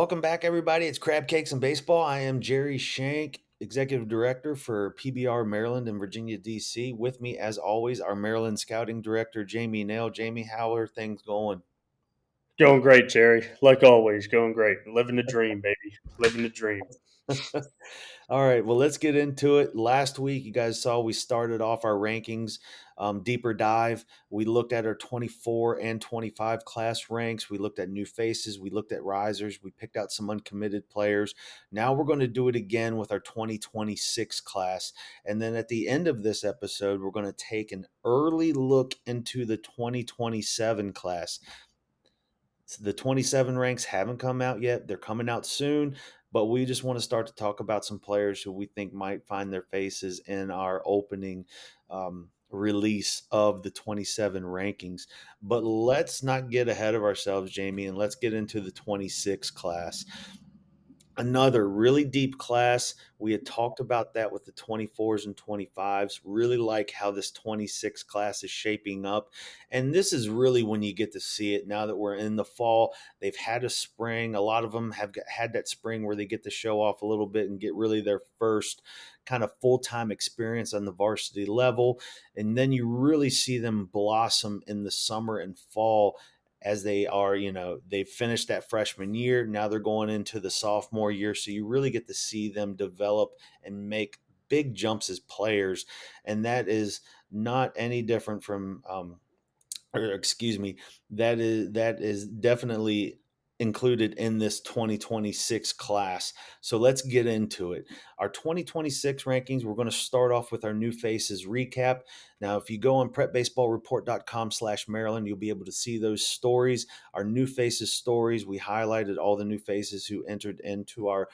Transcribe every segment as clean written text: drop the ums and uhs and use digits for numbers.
welcome back, everybody. It's Crabcakes and Baseball. I am Jerry Shank, Executive Director for PBR Maryland and Virginia, D.C. With me, as always, our Maryland Scouting Director, Jamie Naill. Jamie, how are things going? Going great, Jerry. Like always, going great. Living the dream, baby. Living the dream. All right, well, let's get into it. Last week, you guys saw we started off our rankings, deeper dive. We looked at our 24 and 25 class ranks. We looked at new faces. We looked at risers. We picked out some uncommitted players. Now we're going to do it again with our 2026 class. And then at the end of this episode, we're going to take an early look into the 2027 class. The 27 ranks haven't come out yet. They're coming out soon, but we just want to start to talk about some players who we think might find their faces in our opening release of the 27 rankings. But let's not get ahead of ourselves, Jamie, and let's get into the 26 class. Another really deep class. We had talked about that with the 24s and 25s. Really like how this 26 class is shaping up. And this is really when you get to see it now that we're in the fall. They've had a spring. A lot of them have had that spring where they get to show off a little bit and get really their first kind of full-time experience on the varsity level. And then you really see them blossom in the summer and fall as they are, they've finished that freshman year. Now they're going into the sophomore year. So you really get to see them develop and make big jumps as players. And that is not any different from, or excuse me, that is definitely included in this 2026 class. So let's get into it. Our 2026 rankings, we're going to start off with our new faces recap. Now, if you go on prepbaseballreport.com/Maryland, you'll be able to see those stories, our new faces stories. We highlighted all the new faces who entered into our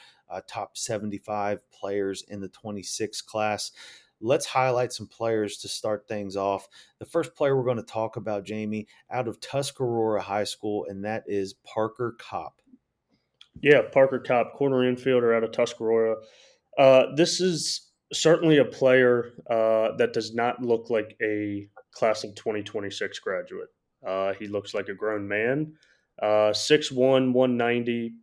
top 75 players in the 26 class. Let's highlight some players to start things off. The first player we're going to talk about, Jamie, out of Tuscarora High School, and that is Parker Kopp. Yeah, Parker Kopp, corner infielder out of Tuscarora. This is certainly a player that does not look like a class of 2026 graduate. He looks like a grown man. 6'1", 190.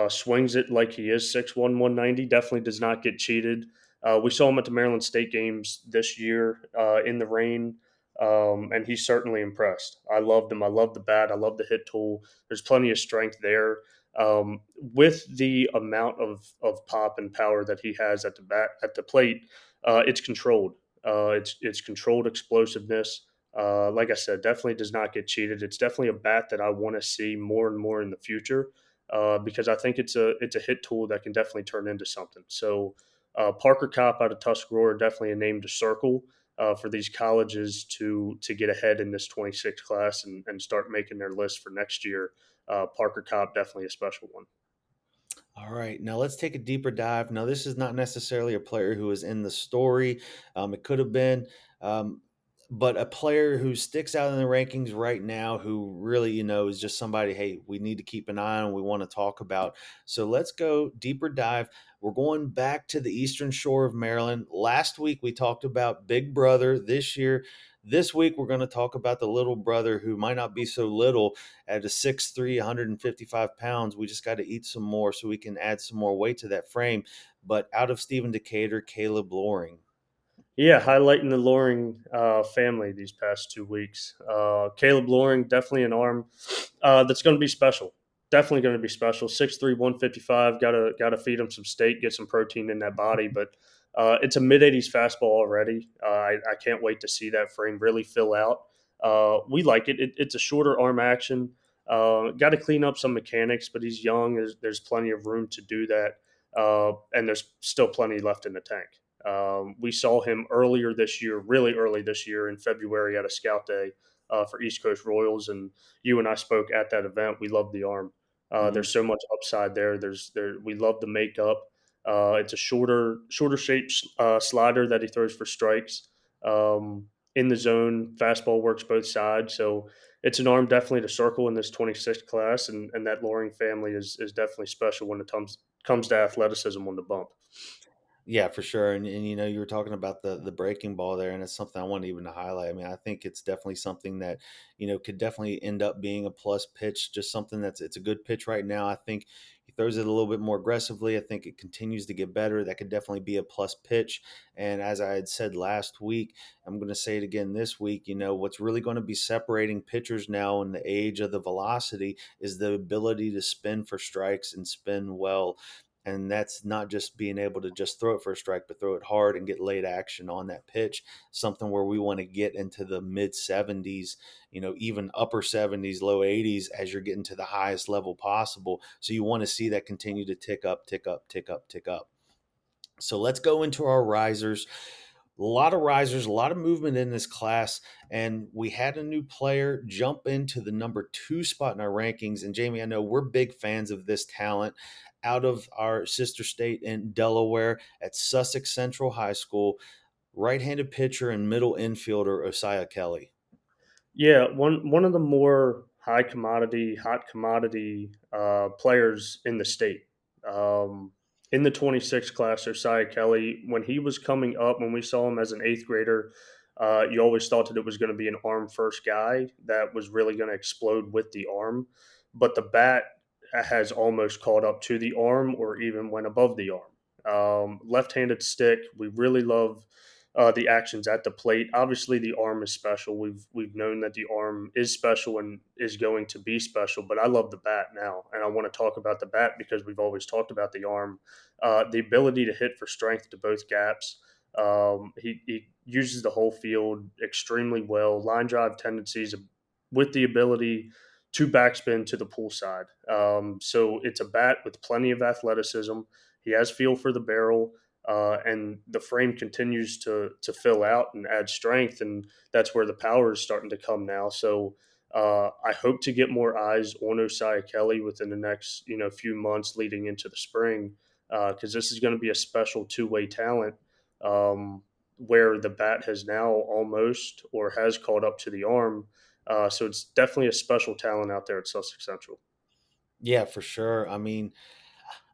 Swings it like he is 6'1", 190. Definitely does not get cheated. We saw him at the Maryland State games this year in the rain, and he's certainly impressed. I loved him. I love the bat. I love the hit tool. There's plenty of strength there. With the amount of pop and power that he has at the plate, it's controlled. It's controlled explosiveness. Like I said, definitely does not get cheated. It's definitely a bat that I want to see more and more in the future because I think it's a hit tool that can definitely turn into something. So Parker Kopp out of Tuscarora, definitely a name to circle for these colleges to get ahead in this 26 class and start making their list for next year. Parker Kopp, definitely a special one. All right, now let's take a deeper dive. Now, this is not necessarily a player who is in the story. It could have been, but a player who sticks out in the rankings right now, who really, is just somebody, hey, we need to keep an eye on, we want to talk about. So let's go deeper dive. We're going back to the Eastern Shore of Maryland. Last week, we talked about Big Brother. This week, we're going to talk about the little brother who might not be so little at a 6'3", 155 pounds. We just got to eat some more so we can add some more weight to that frame. But out of Stephen Decatur, Caleb Loring. Yeah, highlighting the Loring family these past 2 weeks. Caleb Loring, definitely an arm that's going to be special. Definitely going to be special. 6'3", 155. Gotta feed him some steak, get some protein in that body. But it's a mid-80s fastball already. I can't wait to see that frame really fill out. We like it. It's a shorter arm action. Got to clean up some mechanics, but he's young. There's plenty of room to do that, and there's still plenty left in the tank. We saw him earlier this year, really early this year in February at a scout day for East Coast Royals, and you and I spoke at that event. We love the arm. There's so much upside there. We love the makeup. It's a shorter shaped slider that he throws for strikes. In the zone, fastball works both sides, so it's an arm definitely to circle in this 26th class, and that Loring family is definitely special when it comes to athleticism on the bump. Yeah, for sure. And you were talking about the breaking ball there, and it's something I want even to highlight. I mean, I think it's definitely something that could definitely end up being a plus pitch. Just something it's a good pitch right now. I think he throws it a little bit more aggressively. I think it continues to get better. That could definitely be a plus pitch. And as I had said last week, I'm going to say it again this week. What's really going to be separating pitchers now in the age of the velocity is the ability to spin for strikes and spin well, and that's not just being able to just throw it for a strike, but throw it hard and get late action on that pitch. Something where we want to get into the mid 70s, even upper 70s, low 80s as you're getting to the highest level possible. So you want to see that continue to tick up, tick up, tick up, tick up. So let's go into our risers. A lot of risers, a lot of movement in this class, and we had a new player jump into the number 2 spot in our rankings. And Jamie, I know we're big fans of this talent out of our sister state in Delaware at Sussex Central High School, right-handed pitcher and middle infielder Osiah Kelly. Yeah, one of the more hot commodity players in the state. In the 26 class, Josiah Kelly, when he was coming up, when we saw him as an eighth grader, you always thought that it was going to be an arm first guy that was really going to explode with the arm. But the bat has almost caught up to the arm or even went above the arm. Left handed stick, we really love the actions at the plate. Obviously, the arm is special. We've known that the arm is special and is going to be special. But I love the bat now, and I want to talk about the bat because we've always talked about the arm, the ability to hit for strength to both gaps. He uses the whole field extremely well. Line drive tendencies with the ability to backspin to the pull side. So it's a bat with plenty of athleticism. He has feel for the barrel, and the frame continues to fill out and add strength, and that's where the power is starting to come now. So I hope to get more eyes on Osiah Kelly within the next few months leading into the spring, because this is going to be a special two-way talent. Where the bat has now almost or has caught up to the arm. So it's definitely a special talent out there at Sussex Central. Yeah, for sure. I mean,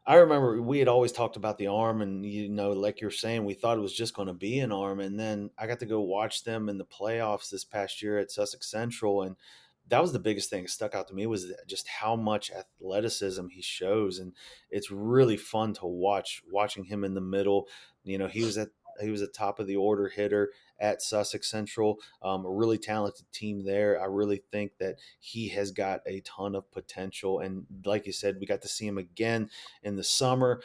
I remember we had always talked about the arm, and like you're saying, we thought it was just going to be an arm. And then I got to go watch them in the playoffs this past year at Sussex Central, and that was the biggest thing that stuck out to me was just how much athleticism he shows, and it's really fun to watching him in the middle. He was a top of the order hitter at Sussex Central, a really talented team there. I really think that he has got a ton of potential, and like you said, we got to see him again in the summer.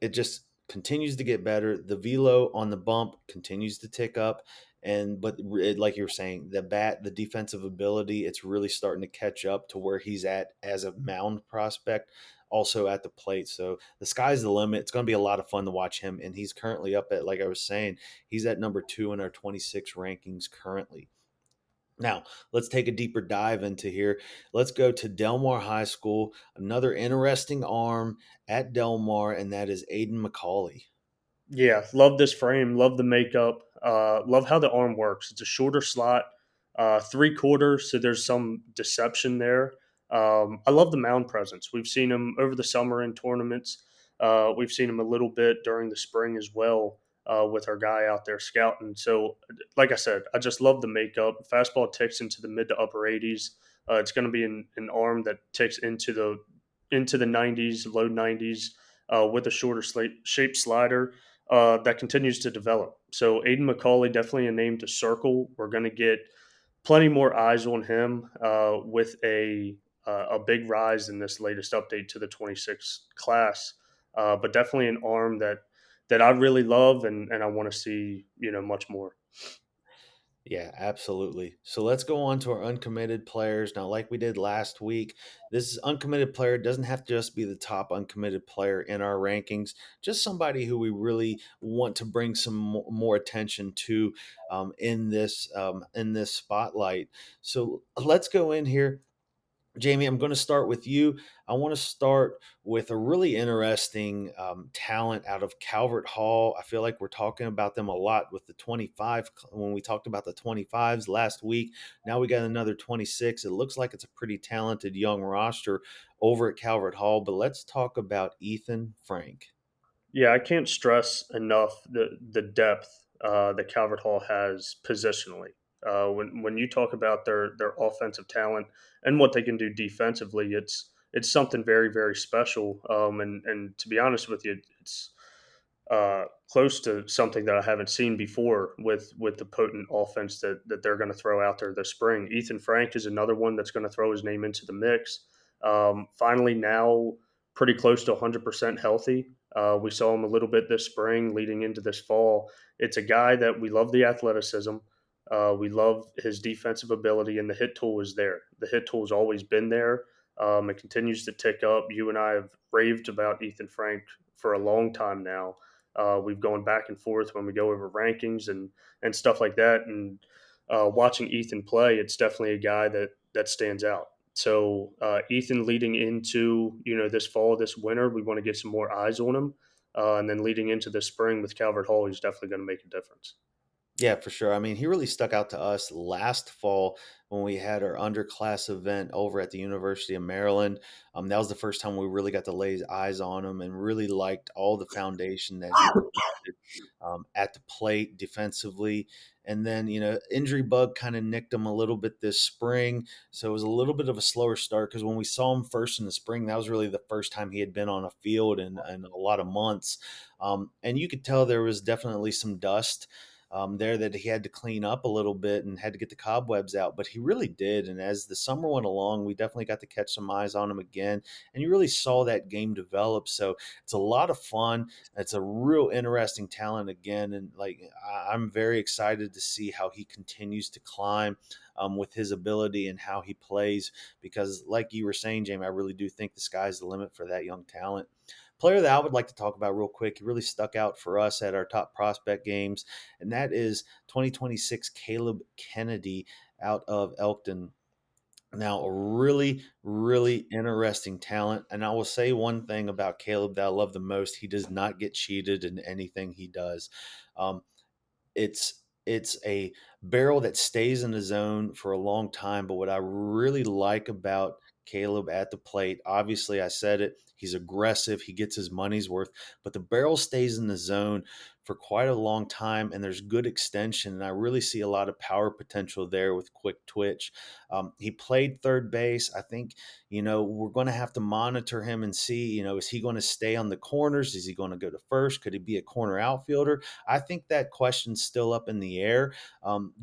It just continues to get better. The velo on the bump continues to tick up, and like you were saying, the defensive ability, it's really starting to catch up to where he's at as a mound prospect, also at the plate. So the sky's the limit. It's going to be a lot of fun to watch him, and he's currently up at, like I was saying, he's at number 2 in our 26 rankings currently. Now, let's take a deeper dive into here. Let's go to Delmar High School, another interesting arm at Delmar, and that is Aiden McCauley. Yeah, love this frame. Love the makeup. Love how the arm works. It's a shorter slot, 3/4, so there's some deception there. I love the mound presence. We've seen him over the summer in tournaments. We've seen him a little bit during the spring as well with our guy out there scouting. So, like I said, I just love the makeup. Fastball ticks into the mid to upper 80s. It's going to be an arm that ticks into the 90s, low 90s, with a shorter shape slider that continues to develop. So Aiden McCauley, definitely a name to circle. We're going to get plenty more eyes on him with a big rise in this latest update to the 26 class. But definitely an arm that I really love and I want to see much more. Yeah, absolutely. So let's go on to our uncommitted players. Now, like we did last week, this uncommitted player doesn't have to just be the top uncommitted player in our rankings, just somebody who we really want to bring some more attention to in this spotlight. So let's go in here. Jamie, I'm going to start with you. I want to start with a really interesting talent out of Calvert Hall. I feel like we're talking about them a lot with the 25 when we talked about the 25s last week. Now we got another 26. It looks like it's a pretty talented young roster over at Calvert Hall. But let's talk about Ethan Frank. Yeah, I can't stress enough the depth that Calvert Hall has positionally. When you talk about their offensive talent and what they can do defensively, it's something very very special. And to be honest with you, it's close to something that I haven't seen before with the potent offense that they're going to throw out there this spring. Ethan Frank is another one that's going to throw his name into the mix. Finally, now pretty close to 100% healthy. We saw him a little bit this spring, leading into this fall. It's a guy that we love the athleticism. We love his defensive ability, and the hit tool is there. The hit tool has always been there. It continues to tick up. You and I have raved about Ethan Frank for a long time now. We've gone back and forth when we go over rankings and stuff like that. And watching Ethan play, it's definitely a guy that stands out. So Ethan leading into this fall, this winter, we want to get some more eyes on him, and then leading into the spring with Calvert Hall, he's definitely going to make a difference. Yeah, for sure. I mean, he really stuck out to us last fall when we had our underclass event over at the University of Maryland. That was the first time we really got to lay eyes on him and really liked all the foundation that he presented at the plate defensively. And then, injury bug kind of nicked him a little bit this spring. So it was a little bit of a slower start because when we saw him first in the spring, that was really the first time he had been on a field in a lot of months. And you could tell there was definitely some dust there that he had to clean up a little bit and had to get the cobwebs out, but he really did. And as the summer went along, we definitely got to catch some eyes on him again, and you really saw that game develop. So it's a lot of fun. It's a real interesting talent again, and I'm very excited to see how he continues to climb with his ability and how he plays. Because, like you were saying, Jamie, I really do think the sky's the limit for that young talent. Player that I would like to talk about real quick, he really stuck out for us at our top prospect games, and that is 2026 Caleb Kennedy out of Elkton. Now, a really, really interesting talent. And I will say one thing about Caleb that I love the most: he does not get cheated in anything he does. Um, it's a barrel that stays in the zone for a long time, but what I really like about Caleb at the plate, obviously I said it, he's aggressive, he gets his money's worth, but the barrel stays in the zone for quite a long time and there's good extension, and I really see a lot of power potential there with quick twitch. He played third base. I think, we're going to have to monitor him and see, is he going to stay on the corners? Is he going to go to first? Could he be a corner outfielder? I think that question's still up in the air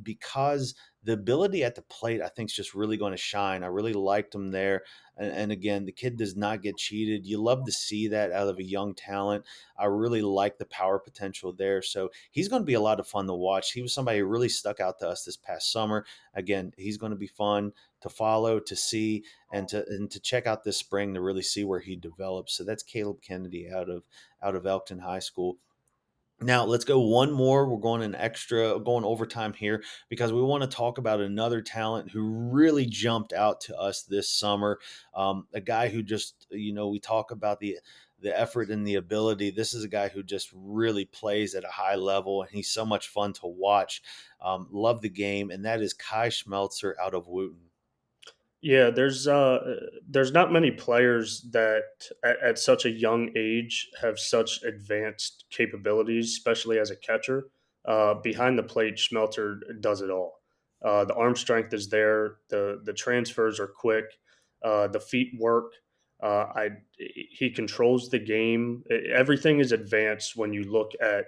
because the ability at the plate, I think, is just really going to shine. I really liked him there. And again, the kid does not get cheated. You love to see that out of a young talent. I really like the power potential there. So he's going to be a lot of fun to watch. He was somebody who really stuck out to us this past summer. Again, he's going to be fun to follow, to see, and to check out this spring to really see where he develops. So that's Caleb Kennedy out of Elkton High School. Now let's go one more. We're going overtime here because we want to talk about another talent who really jumped out to us this summer. A guy who just, we talk about the effort and the ability. This is a guy who just really plays at a high level, and he's so much fun to watch. Love the game, and that is Kai Schmelzer out of Wooten. Yeah, there's not many players that at such a young age have such advanced capabilities, especially as a catcher. Behind the plate, Schmelter does it all. The arm strength is there. The transfers are quick. The feet work. He controls the game. Everything is advanced when you look at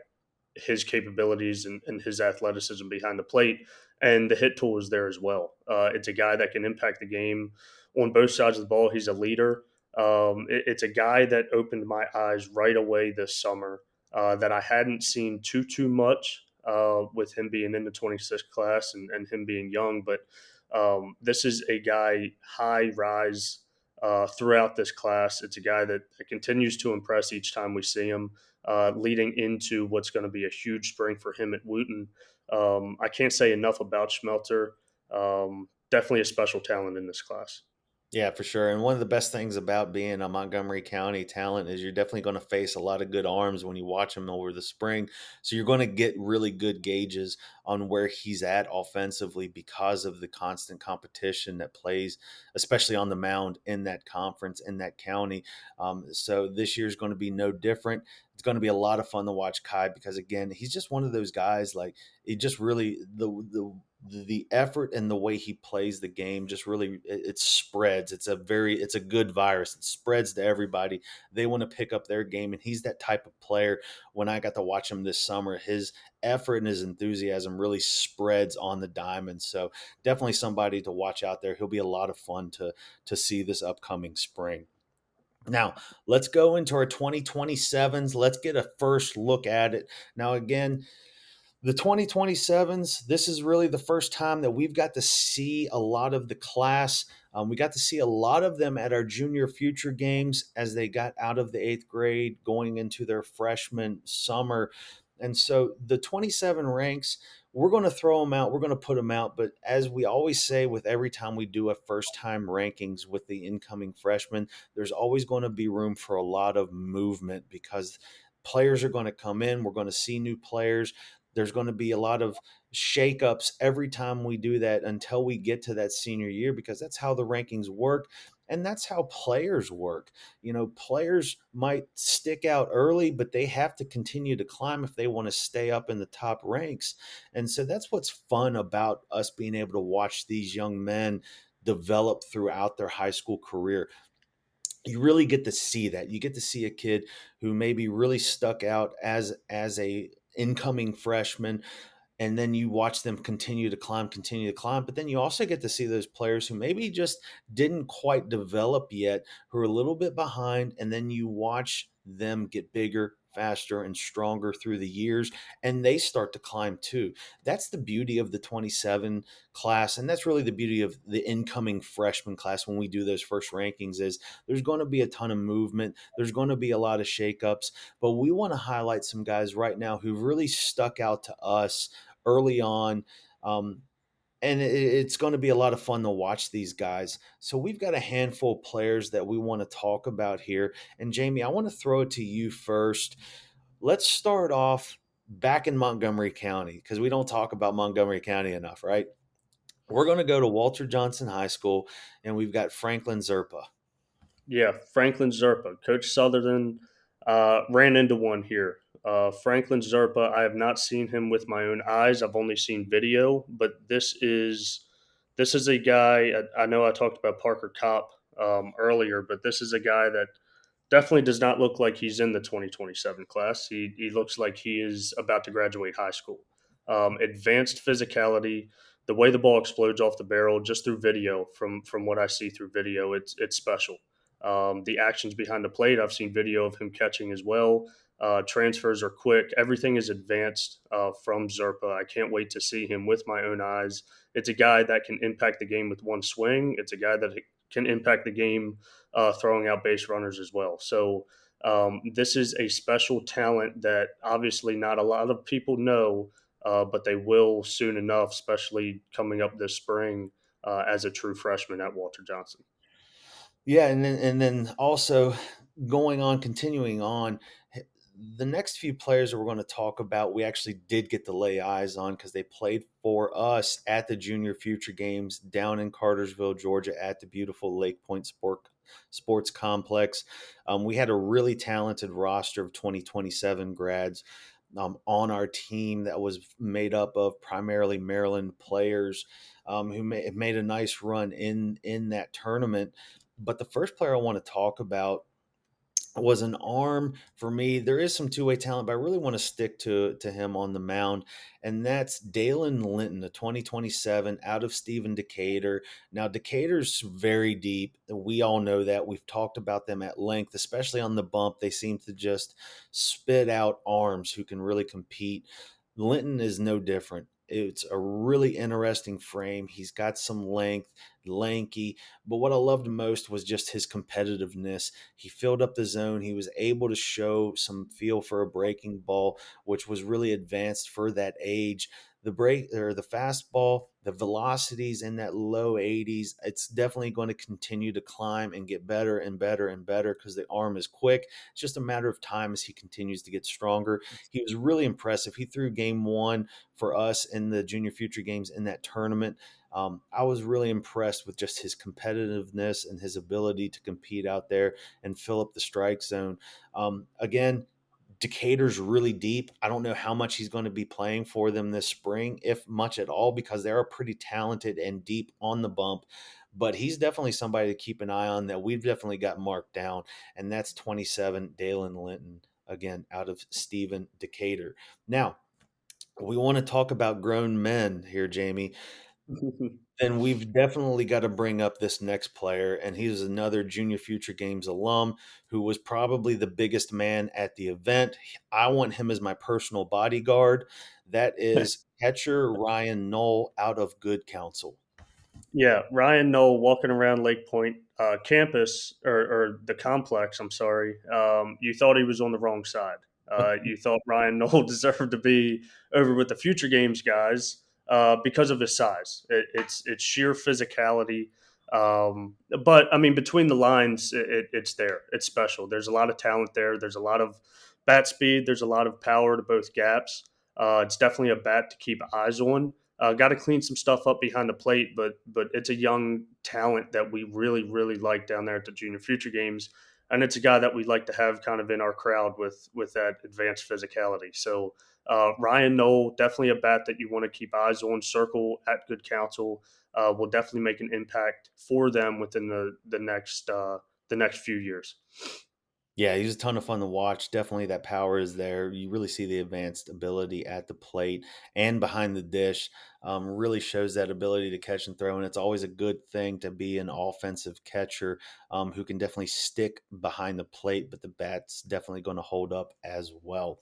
his capabilities and his athleticism behind the plate, and the hit tool is there as well. It's a guy that can impact the game on both sides of the ball. He's a leader. It's a guy that opened my eyes right away this summer that I hadn't seen too much with him being in the 26th class and him being young. But this is a guy high rise throughout this class. It's a guy that continues to impress each time we see him, leading into what's going to be a huge spring for him at Wooten. I can't say enough about Schmelter. Definitely a special talent in this class. Yeah, for sure. And one of the best things about being a Montgomery County talent is you're definitely going to face a lot of good arms when you watch him over the spring. So you're going to get really good gauges on where he's at offensively because of the constant competition that plays, especially on the mound in that conference, in that county. So this year's going to be no different. It's going to be a lot of fun to watch Kai because again, he's just one of those guys. Like it just really the effort and the way he plays the game just really it spreads. It's a good virus. It spreads to everybody. They want to pick up their game, and he's that type of player. When I got to watch him this summer, his effort and his enthusiasm really spreads on the diamond. So definitely somebody to watch out there. He'll be a lot of fun to see this upcoming spring. Now, let's go into our 2027s. Let's get a first look at it. Now, again, the 2027s, this is really the first time that we've got to see a lot of the class. We got to see a lot of them at our junior future games as they got out of the eighth grade, going into their freshman summer. And so the 27 ranks, we're going to throw them out. We're going to put them out. But as we always say, with every time we do a first time rankings with the incoming freshmen, there's always going to be room for a lot of movement because players are going to come in. We're going to see new players. There's going to be a lot of shakeups every time we do that until we get to that senior year because that's how the rankings work and that's how players work. You know, players might stick out early, but they have to continue to climb if they want to stay up in the top ranks. And so that's what's fun about us being able to watch these young men develop throughout their high school career. You really get to see that. You get to see a kid who maybe really stuck out as a incoming freshman, and then you watch them continue to climb. But then you also get to see those players who maybe just didn't quite develop yet, who are a little bit behind, and then you watch them get bigger, faster, and stronger through the years, and they start to climb too. That's the beauty of the 27 class, and that's really the beauty of the incoming freshman class when we do those first rankings is there's going to be a ton of movement. There's going to be a lot of shakeups, but we want to highlight some guys right now who've really stuck out to us early on. And it's going to be a lot of fun to watch these guys. So we've got a handful of players that we want to talk about here. And Jamie, I want to throw it to you first. Let's start off back in Montgomery County because we don't talk about Montgomery County enough, right? We're going to go to Walter Johnson High School, and we've got Franklin Zerpa. Yeah, Franklin Zerpa. Coach Sutherland ran into one here. Franklin Zerpa, I have not seen him with my own eyes. I've only seen video, but this is a guy. I know I talked about Parker Kopp earlier, but this is a guy that definitely does not look like he's in the 2027 class. He looks like he is about to graduate high school. Advanced physicality, the way the ball explodes off the barrel, just through video. From what I see through video, it's special. The actions behind the plate, I've seen video of him catching as well. Transfers are quick. Everything is advanced from Zerpa. I can't wait to see him with my own eyes. It's a guy that can impact the game with one swing. It's a guy that can impact the game throwing out base runners as well. So this is a special talent that obviously not a lot of people know, but they will soon enough, especially coming up this spring as a true freshman at Walter Johnson. Yeah, and then also going on, continuing on, the next few players that we're going to talk about, we actually did get to lay eyes on because they played for us at the Junior Future Games down in Cartersville, Georgia, at the beautiful Lake Point Sports Complex. We had a really talented roster of 2027 grads on our team that was made up of primarily Maryland players who made a nice run in that tournament. But the first player I want to talk about was an arm for me. There is some two-way talent, but I really want to stick to him on the mound, and that's Dalen Linton, the 2027 out of Stephen Decatur. Now, Decatur's very deep. We all know that. We've talked about them at length, especially on the bump. They seem to just spit out arms who can really compete. Linton is no different. It's a really interesting frame. He's got some length, lanky, but what I loved most was just his competitiveness. He filled up the zone. He was able to show some feel for a breaking ball, which was really advanced for that age. The break or the fastball, The velocities in that low 80s. It's definitely going to continue to climb and get better and better and better because the arm is quick. It's just a matter of time as he continues to get stronger. He was really impressive. He threw game one for us in the Junior Future Games in that tournament. I was really impressed with just his competitiveness and his ability to compete out there and fill up the strike zone. Again, Decatur's really deep. I don't know how much he's going to be playing for them this spring, if much at all, because they are pretty talented and deep on the bump. But he's definitely somebody to keep an eye on that we've definitely got marked down, and that's 27, Dalen Linton, again, out of Stephen Decatur. Now, we want to talk about grown men here, Jamie. Then we've definitely got to bring up this next player, and he's another Junior Future Games alum who was probably the biggest man at the event. I want him as my personal bodyguard. That is catcher Ryan Knoll out of Good Counsel. Yeah, Ryan Noel walking around Lake Point campus or the complex. I'm sorry. You thought he was on the wrong side. You thought Ryan Noel deserved to be over with the future games guys because of his size. It's sheer physicality. But I mean, between the lines, it's there. It's special. There's a lot of talent there. There's a lot of bat speed. There's a lot of power to both gaps. It's definitely a bat to keep eyes on. Got to clean some stuff up behind the plate, but it's a young talent that we really like down there at the Junior Future Games, and it's a guy that we'd like to have kind of in our crowd with that advanced physicality. So Ryan Knoll, definitely a bat that you want to keep eyes on. Circle at Good Counsel will definitely make an impact for them within the next few years. Yeah, he's a ton of fun to watch. Definitely that power is there. You really see the advanced ability at the plate and behind the dish. Really shows that ability to catch and throw. And it's always a good thing to be an offensive catcher who can definitely stick behind the plate, but the bat's definitely going to hold up as well.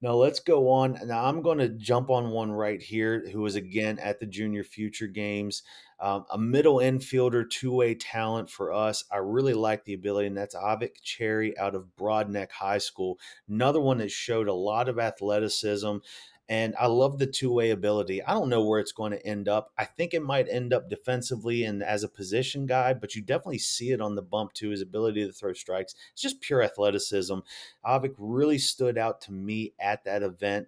Now let's go on. Now I'm going to jump on one right here who is again at the Junior Future Games. A middle infielder, two-way talent for us. I really like the ability, and that's Avik Cherry out of Broadneck High School. Another one that showed a lot of athleticism, and I love the two-way ability. I don't know where it's going to end up. I think it might end up defensively and as a position guy, but you definitely see it on the bump too, his ability to throw strikes. It's just pure athleticism. Avik really stood out to me at that event.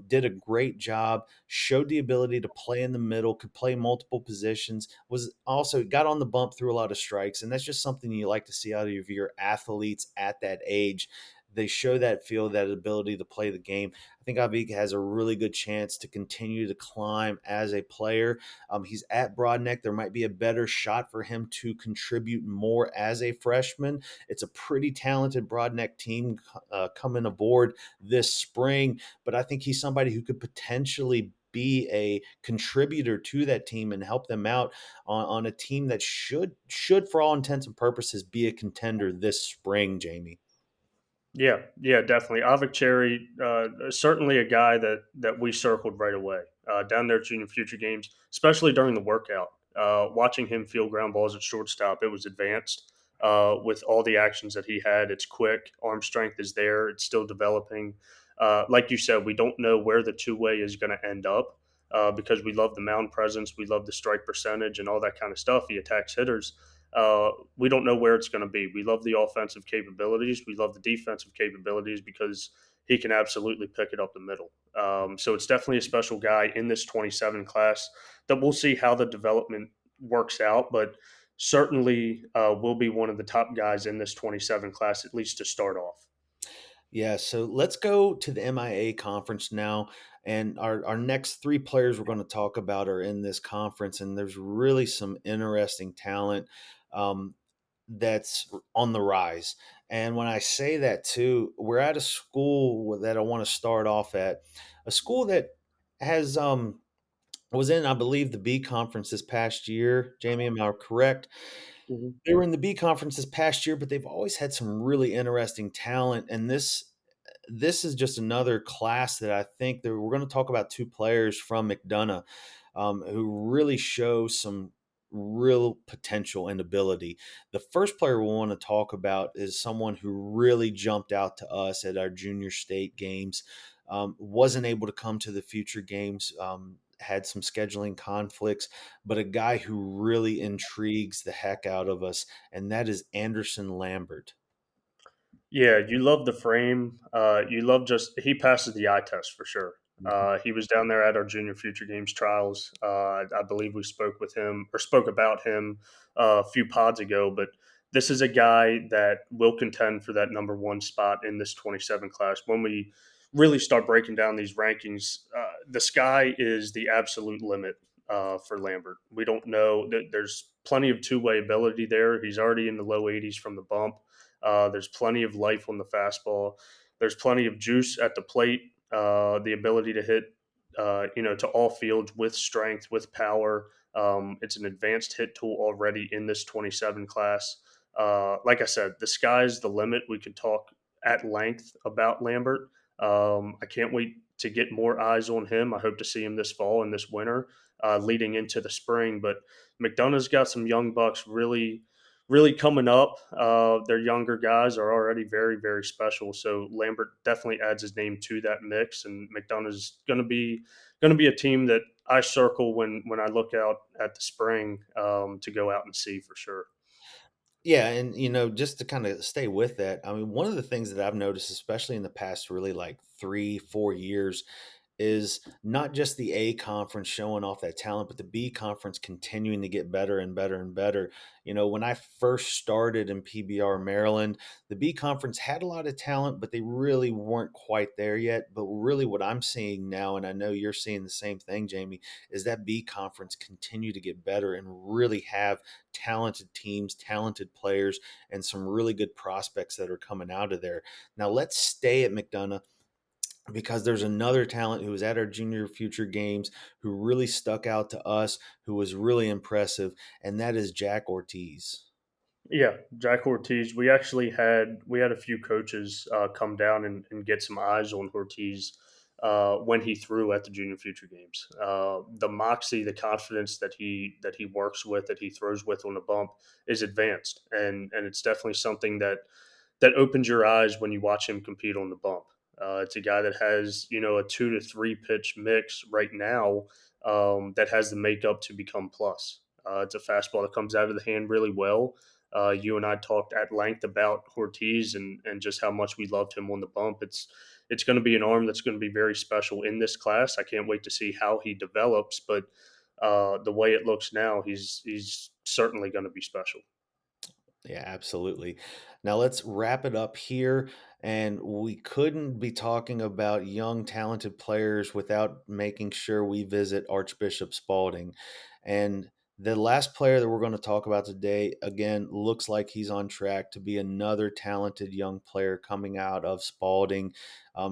Did a great job, showed the ability to play in the middle, could play multiple positions, was also got on the bump through a lot of strikes. And that's just something you like to see out of your athletes at that age. They show that feel, that ability to play the game. I think Avik has a really good chance to continue to climb as a player. He's at Broadneck. There might be a better shot for him to contribute more as a freshman. It's a pretty talented Broadneck team coming aboard this spring, but I think he's somebody who could potentially be a contributor to that team and help them out on a team that should for all intents and purposes be a contender this spring, Jamie. Yeah, definitely. Avik Cherry, certainly a guy that we circled right away down there at Junior Future Games, especially during the workout. Watching him field ground balls at shortstop, it was advanced with all the actions that he had. It's quick, arm strength is there, it's still developing. Like you said, we don't know where the two way is going to end up because we love the mound presence, we love the strike percentage, and all that kind of stuff. He attacks hitters. We don't know where it's going to be. We love the offensive capabilities. We love the defensive capabilities because he can absolutely pick it up the middle. So it's definitely a special guy in this 27 class that we'll see how the development works out, but certainly will be one of the top guys in this 27 class, at least to start off. Yeah, so let's go to the MIA conference now. And our next three players we're going to talk about are in this conference, and there's really some interesting talent um, that's on the rise. And when I say that too, we're at a school that I want to start off at, a school that has was in, I believe, the B conference this past year. Jamie, am I correct? Mhm. They were in the B conference this past year, but they've always had some really interesting talent, and this is just another class that I think that we're going to talk about two players from McDonough who really show some real potential and ability. The first player we want to talk about is someone who really jumped out to us at our junior state games. Wasn't able to come to the future games had some scheduling conflicts, but a guy who really intrigues the heck out of us, and that is Anderson Lambert. Yeah, you love the frame. You love just he passes the eye test for sure. Mhm. He was down there at our Junior Future Games trials. I believe we spoke with him or spoke about him a few pods ago. But this is a guy that will contend for that number one spot in this 27 class. When we really start breaking down these rankings, the sky is the absolute limit for Lambert. We don't know that there's plenty of two-way ability there. He's already in the low 80s from the bump. There's plenty of life on the fastball. There's plenty of juice at the plate. The ability to hit, to all fields with strength, with power. It's an advanced hit tool already in this 27 class. Like I said, the sky's the limit. We could talk at length about Lambert. I can't wait to get more eyes on him. I hope to see him this fall and this winter, leading into the spring. But McDonough's got some young bucks really coming up. Their younger guys are already very, very special. So Lambert definitely adds his name to that mix, and McDonough's going to be a team that I circle when I look out at the spring to go out and see for sure. Yeah, and just to kind of stay with that, I mean, one of the things that I've noticed, especially in the past really like 3, 4 years, is not just the A conference showing off that talent, but the B conference continuing to get better and better and better. When I first started in PBR Maryland, the B conference had a lot of talent, but they really weren't quite there yet. But really, what I'm seeing now, and I know you're seeing the same thing, Jamie, is that B conference continue to get better and really have talented teams, talented players, and some really good prospects that are coming out of there. Now, let's stay at McDonough because there's another talent who was at our junior future games who really stuck out to us, who was really impressive, and that is Jack Ortiz. Yeah, Jack Ortiz. We had a few coaches come down and get some eyes on Ortiz when he threw at the Junior Future Games. The moxie, the confidence that he works with, that he throws with on the bump, is advanced, and it's definitely something that opens your eyes when you watch him compete on the bump. It's a guy that has a 2 to 3 pitch mix right now that has the makeup to become plus. It's a fastball that comes out of the hand really well. You and I talked at length about Ortiz and just how much we loved him on the bump. It's going to be an arm that's going to be very special in this class. I can't wait to see how he develops, but the way it looks now, he's certainly going to be special. Yeah, absolutely. Now let's wrap it up here. And we couldn't be talking about young, talented players without making sure we visit Archbishop Spalding. And the last player that we're going to talk about today, again, looks like he's on track to be another talented young player coming out of Spalding,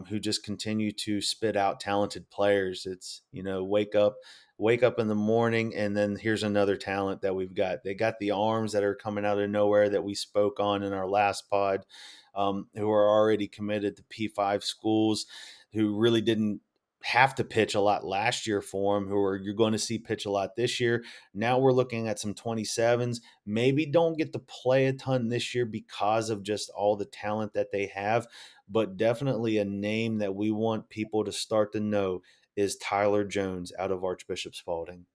who just continue to spit out talented players. It's, wake up in the morning and then here's another talent that we've got. They got the arms that are coming out of nowhere that we spoke on in our last pod, who are already committed to P5 schools, who really didn't have to pitch a lot last year for them, who are you're going to see pitch a lot this year. Now we're looking at some 27s, maybe don't get to play a ton this year because of just all the talent that they have, but definitely a name that we want people to start to know is Tyler Jones out of Archbishop Spalding.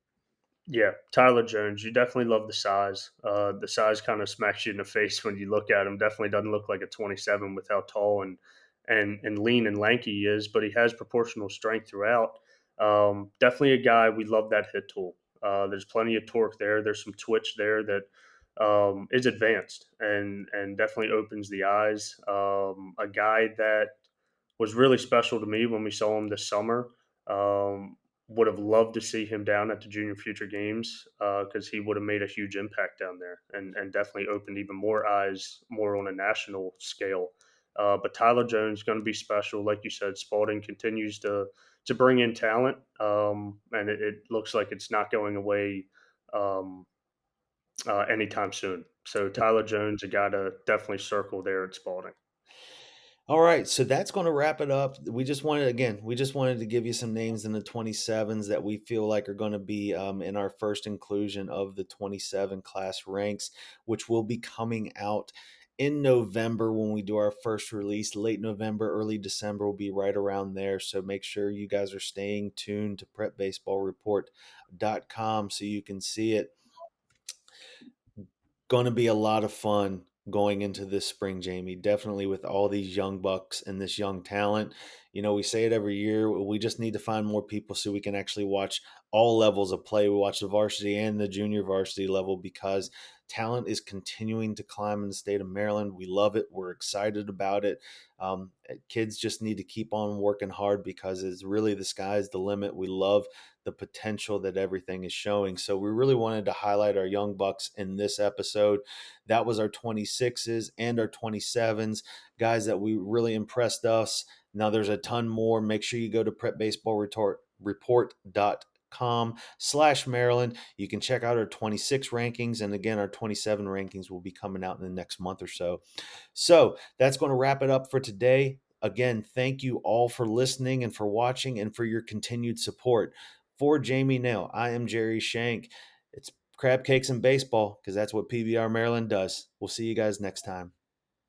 Yeah, Tyler Jones. You definitely love the size. The size kind of smacks you in the face when you look at him. Definitely doesn't look like a 27 with how tall and lean and lanky he is, but he has proportional strength throughout. Definitely a guy we love that hit tool. There's plenty of torque there. There's some twitch there that is advanced and definitely opens the eyes. A guy that was really special to me when we saw him this summer. Would have loved to see him down at the Junior Future Games because he would have made a huge impact down there and definitely opened even more eyes, more on a national scale. But Tyler Jones is going to be special, like you said. Spalding continues to bring in talent, and it looks like it's not going away um, anytime soon. So Tyler Jones, a guy to definitely circle there at Spalding. All right, so that's going to wrap it up. We just wanted to give you some names in the 27s that we feel like are going to be in our first inclusion of the 27 class ranks, which will be coming out in November when we do our first release. Late November, early December will be right around there. So make sure you guys are staying tuned to prepbaseballreport.com so you can see it. Going to be a lot of fun going into this spring, Jamie. Definitely with all these young bucks and this young talent. You know, we say it every year. We just need to find more people so we can actually watch all levels of play. We watch the varsity and the junior varsity level because talent is continuing to climb in the state of Maryland. We love it. We're excited about it. Kids just need to keep on working hard because it's really the sky's the limit. We love the potential that everything is showing. So we really wanted to highlight our young bucks in this episode. That was our 26s and our 27s, guys that we really impressed us. Now there's a ton more. Make sure you go to prepbaseballreport.com/Maryland. You can check out our 26 rankings. And again, our 27 rankings will be coming out in the next month or so. So that's going to wrap it up for today. Again, thank you all for listening and for watching and for your continued support. For Jamie Naill, I am Jerry Shank. It's crab cakes and baseball because that's what PBR Maryland does. We'll see you guys next time.